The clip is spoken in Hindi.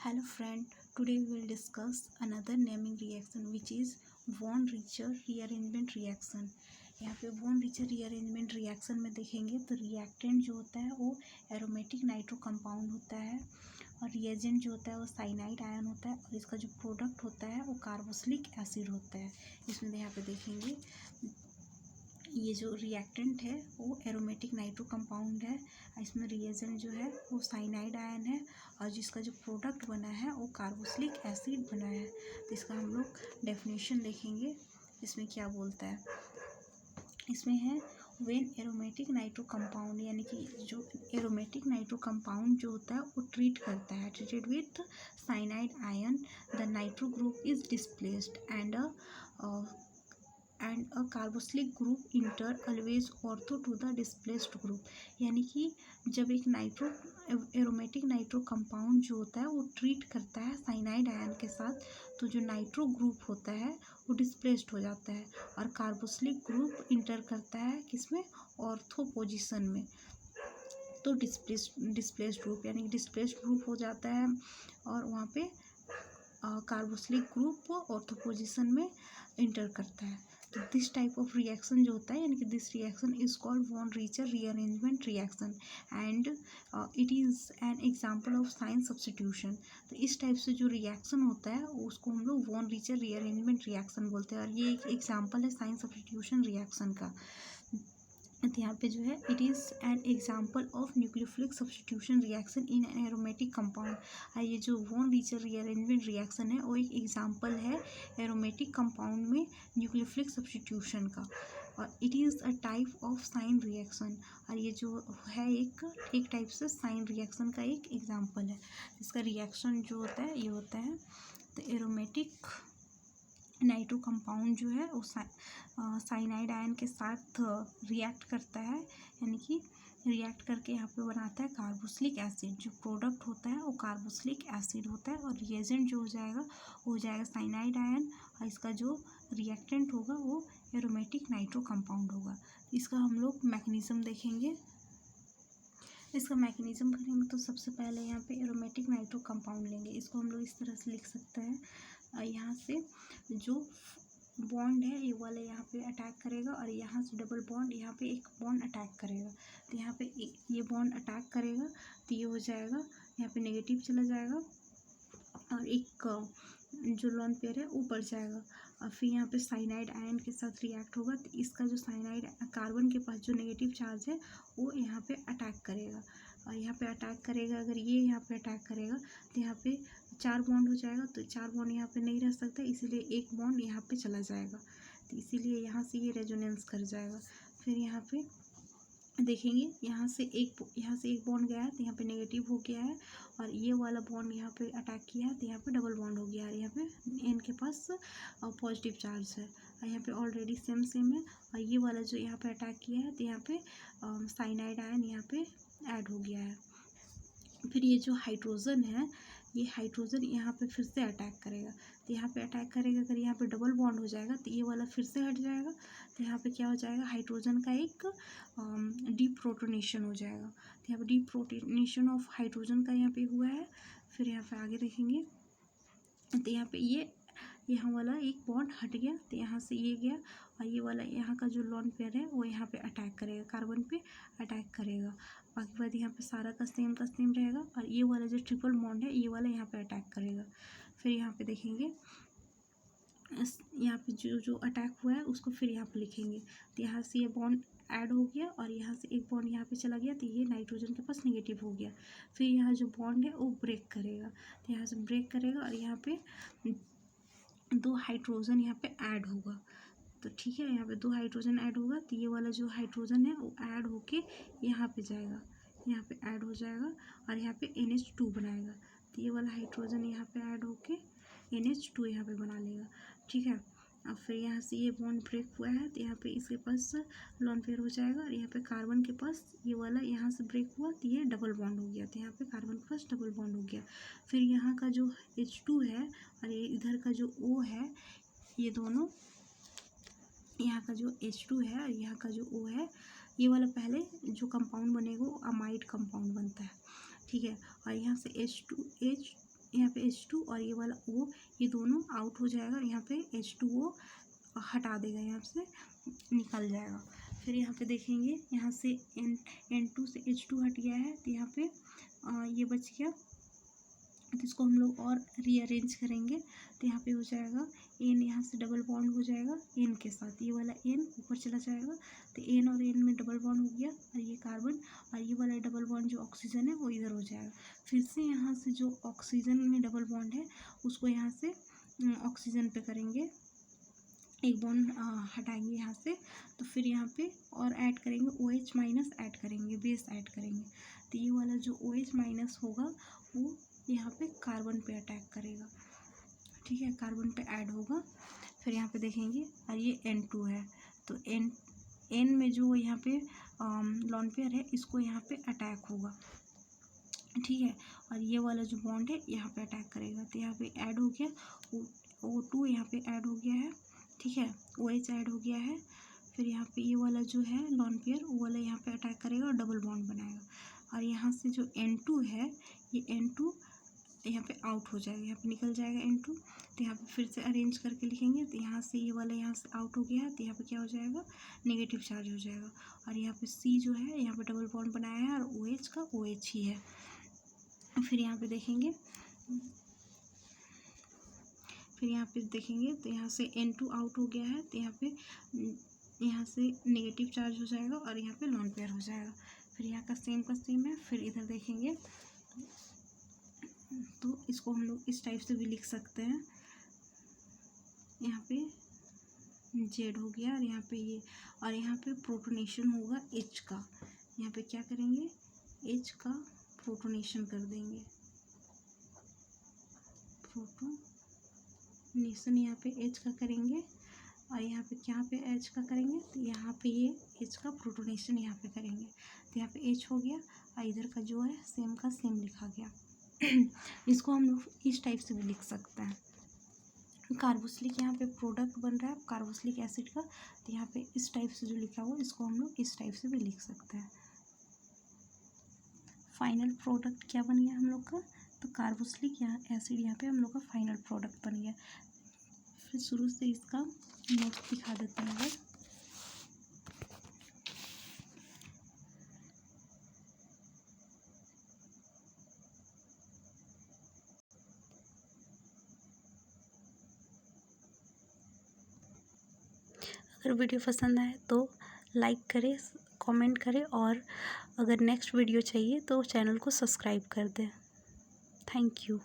Hello friend, today we will discuss another naming reaction which is von Richter rearrangement reaction। यहाँ पे von Richter rearrangement reaction में देखेंगे तो रिएक्टेंट जो होता है वो एरोमेटिक नाइट्रो कंपाउंड होता है और रिएजेंट जो होता है वो साइनाइड आयन होता है और इसका जो प्रोडक्ट होता है वो कार्बोक्सिलिक एसिड होता है। इसमें यहाँ पे देखेंगे ये जो रिएक्टेंट है वो एरोमेटिक नाइट्रो कंपाउंड है, इसमें रिएजेंट जो है वो साइनाइड आयन है और जिसका जो प्रोडक्ट बना है वो कार्बोक्सिलिक एसिड बना है। तो इसका हम लोग डेफिनेशन देखेंगे इसमें क्या बोलता है। इसमें है व्हेन एरोमेटिक नाइट्रो कंपाउंड, यानी कि जो एरोमेटिक नाइट्रो कंपाउंड जो होता है वो ट्रीट करता है, treated with cyanide ion, the nitro group is displaced and a carboxylic group enter always ortho to the displaced group. यानी कि जब एक एरोमेटिक नाइट्रो कंपाउंड जो होता है वो ट्रीट करता है साइनाइड आयन के साथ, तो जो नाइट्रो ग्रुप होता है वो डिस्प्लेस्ड हो जाता है और कार्बोक्सिलिक ग्रुप इंटर करता है किसमें, ऑर्थो पोजीशन में, तो डिस्प्लेस्ड ग्रुप यानी डिस्प्लेस्ड ग्रुप हो जाता है और वहाँ पे कार्बोक्सिलिक ग्रुप ऑर्थो पोजीशन में इंटर करता है। तो दिस टाइप ऑफ रिएक्शन जो होता है, यानी कि this reaction is called von Richter rearrangement reaction and it is an example of cine substitution. तो इस टाइप से जो रिएक्शन होता है उसको हम लोग वॉन रिचर रीअरेंजमेंट रिएक्शन बोलते हैं और ये एक एग्जांपल है साइन सब्स्टिट्यूशन रिएक्शन का। तो यहाँ पे जो है it is an example of nucleophilic substitution reaction in an aromatic compound. ये जो वॉन रिचर रीअरेंजमेंट रिएक्शन है वो एक एग्जांपल है एरोमेटिक कंपाउंड में न्यूक्लियोफिलिक सब्स्टिट्यूशन का और it is a type of sine reaction. और ये जो है एक टाइप से साइन रिएक्शन का एक एग्जाम्पल है। इसका रिएक्शन जो होता है ये होता है, तो एरोमेटिक नाइट्रो कंपाउंड जो है वो साइनाइड आयन के साथ रिएक्ट करता है, यानी कि रिएक्ट करके यहाँ पे बनाता है कार्बोक्सिलिक एसिड। जो प्रोडक्ट होता है वो कार्बोक्सिलिक एसिड होता है और रिएजेंट जो वो हो जाएगा साइनाइड आयन और इसका जो रिएक्टेंट होगा वो एरोमेटिक नाइट्रो कंपाउंड होगा। इसका हम लोग मैकेनिज्म देखेंगे। इसका मैकेनिज्म करेंगे तो सबसे पहले यहाँ पे एरोमेटिक नाइट्रो कंपाउंड लेंगे, इसको हम लोग इस तरह से लिख सकते हैं। यहाँ से जो बॉन्ड है ये वाला यहाँ पे अटैक करेगा और यहाँ से डबल बॉन्ड यहाँ पे एक बॉन्ड अटैक करेगा, तो यहाँ पे ये बॉन्ड अटैक करेगा तो ये हो जाएगा, यहाँ पे नेगेटिव चला जाएगा और एक जो लोन पेयर है वो बढ़ जाएगा और फिर यहाँ पे साइनाइड आयन के साथ रिएक्ट होगा तो इसका जो साइनाइड कार्बन के पास जो नेगेटिव चार्ज है वो यहाँ पे अटैक करेगा और यहाँ पे अटैक करेगा। अगर ये यहाँ पे अटैक करेगा तो यहाँ पे 4 बॉन्ड हो जाएगा, तो 4 बॉन्ड यहाँ पे नहीं रह सकता, इसीलिए एक बॉन्ड यहाँ पे चला जाएगा, तो इसीलिए यहाँ से ये रेजोनेंस कर जाएगा। फिर यहाँ पे देखेंगे यहाँ से एक बॉन्ड गया है तो यहाँ पे नेगेटिव हो गया है और ये वाला बॉन्ड यहाँ पे अटैक किया है तो यहाँ पे डबल बॉन्ड हो गया है, यहाँ पे इनके पास पॉजिटिव चार्ज है और यहाँ पे ऑलरेडी सेम है और ये वाला जो यहाँ पे अटैक किया है तो यहाँ पे साइनाइड आयन यहाँ पे ऐड हो गया है। फिर ये जो हाइड्रोजन है ये हाइड्रोजन यहाँ पे फिर से अटैक करेगा, तो यहाँ पे अटैक करेगा, अगर यहाँ पे डबल बॉन्ड हो जाएगा तो ये वाला फिर से हट जाएगा, तो यहाँ पे क्या हो जाएगा, हाइड्रोजन का एक डीप्रोटोनेशन हो जाएगा, तो यहाँ पे डीप्रोटोनेशन ऑफ हाइड्रोजन का यहाँ पे हुआ है। फिर यहाँ पे आगे देखेंगे तो यहाँ पे यहाँ वाला एक बॉन्ड हट गया तो यहाँ से ये गया और ये वाला यहाँ का जो लोन पेयर है वो यहाँ पे अटैक करेगा, कार्बन पे अटैक करेगा। बाकी बात यहाँ पे सारा का सेम रहेगा और ये वाला जो ट्रिपल बॉन्ड है ये वाला यहाँ पे अटैक करेगा। फिर यहाँ पे देखेंगे यहाँ पे जो अटैक हुआ है उसको फिर यहाँ पे लिखेंगे, तो यहाँ से ये बॉन्ड ऐड हो गया और यहाँ से एक बॉन्ड यहाँ पे चला गया तो ये नाइट्रोजन के पास नेगेटिव हो गया। फिर यहाँ जो बॉन्ड है वो ब्रेक करेगा, तो यहाँ से ब्रेक करेगा और यहाँ पे 2 हाइड्रोजन यहाँ पे ऐड होगा, तो ठीक है, यहाँ पे 2 हाइड्रोजन ऐड होगा तो ये वाला जो हाइड्रोजन है वो ऐड होके यहाँ पे जाएगा, यहाँ पे ऐड हो जाएगा और यहाँ पे NH2 बनाएगा, तो ये वाला हाइड्रोजन यहाँ पे ऐड होके NH2 यहाँ पे बना लेगा, ठीक है। अब फिर यहाँ से ये बॉन्ड ब्रेक हुआ है तो यहाँ पे इसके पास लोन पेयर हो जाएगा और यहाँ पे कार्बन के पास ये वाला यहाँ से ब्रेक हुआ तो ये डबल बॉन्ड हो गया, तो यहाँ पे कार्बन के पास डबल बॉन्ड हो गया। फिर यहाँ का जो H2 है और ये इधर का जो O है, ये दोनों, यहाँ का जो H2 है और यहाँ का जो O है, ये वाला पहले जो कंपाउंड बनेगा वो अमाइड कंपाउंड बनता है, ठीक है। और यहाँ से यहाँ पे H2 और ये वाला O, ये दोनों आउट हो जाएगा। यहाँ पे H2O हटा देगा, यहाँ से निकल जाएगा। फिर यहाँ पे देखेंगे, यहाँ से N2 से H2 हट गया है, तो यहाँ पे ये बच गया। तो इसको हम लोग और रीअरेंज करेंगे, तो यहाँ पे हो जाएगा N, यहाँ से डबल बॉन्ड हो जाएगा N के साथ, ये वाला N ऊपर चला जाएगा, तो N और N में डबल बॉन्ड हो गया, और ये कार्बन और ये वाला डबल बॉन्ड जो ऑक्सीजन है वो इधर हो जाएगा। फिर से यहाँ से जो ऑक्सीजन में डबल बॉन्ड है उसको यहाँ से ऑक्सीजन पे करेंगे, एक बॉन्ड हटाएंगे यहाँ से, तो फिर यहाँ पे और ऐड करेंगे OH माइनस ऐड करेंगे, बेस ऐड करेंगे। तो ये वाला जो OH माइनस होगा वो यहाँ पे कार्बन पे अटैक करेगा, ठीक है, कार्बन पे ऐड होगा। फिर यहाँ पे देखेंगे, और ये N2 है, तो N में जो यहाँ पे लॉन पेयर है इसको यहाँ पे अटैक होगा, ठीक है, और ये वाला जो बॉन्ड है यहाँ पे अटैक करेगा। तो यहाँ पे ऐड हो गया O2, यहाँ पे ऐड हो गया है, ठीक है, OH ऐड हो गया है। फिर यहाँ पे ये वाला जो है लॉन पेयर वो वाला यहाँ पे अटैक करेगा और डबल बॉन्ड बनाएगा। और यहाँ से जो N2 है, ये N2 यहाँ पे आउट हो जाएगा, यहाँ पे निकल जाएगा N2। तो यहाँ पे फिर से अरेंज करके लिखेंगे, तो यहाँ से ये वाला यहाँ से आउट हो गया है, तो यहाँ पे क्या हो जाएगा, नेगेटिव चार्ज हो जाएगा। और यहाँ पे C जो है यहाँ पे डबल बॉन्ड बनाया है, और OH का OH ही है। फिर यहाँ पे देखेंगे, तो यहाँ से N2 आउट हो गया है, तो यहाँ से नेगेटिव चार्ज हो जाएगा और यहाँ पे लॉन पेयर हो जाएगा। फिर यहाँ का सेम है। फिर इधर देखेंगे, तो इसको हम लोग इस टाइप से भी लिख सकते हैं, यहाँ पे Z हो गया, और यहाँ पे ये, और यहाँ पे प्रोटोनेशन होगा H का। यहाँ पे क्या करेंगे, H का प्रोटोनेशन कर देंगे, प्रोटोनेशन यहाँ पे H का करेंगे, और यहाँ पे क्या पे H का करेंगे, तो यहाँ पे ये H का प्रोटोनेशन यहाँ पे करेंगे। तो यहाँ पे H हो गया, और इधर का जो है सेम का सेम लिखा गया। इसको हम लोग इस टाइप से भी लिख सकते हैं। कार्बोक्सिलिक यहाँ पे प्रोडक्ट बन रहा है कार्बोक्सिलिक एसिड का, तो यहाँ पे इस टाइप से जो लिखा हुआ इसको हम लोग इस टाइप से भी लिख सकते हैं। फाइनल प्रोडक्ट क्या बन गया हम लोग का, तो कार्बोक्सिलिक एसिड यहाँ पे हम लोग का फाइनल प्रोडक्ट बन गया। फिर शुरू से इसका नोट्स दिखा देते हैं। अगर वीडियो पसंद आए तो लाइक करें, कमेंट करें, और अगर नेक्स्ट वीडियो चाहिए तो चैनल को सब्सक्राइब कर दें। Thank you.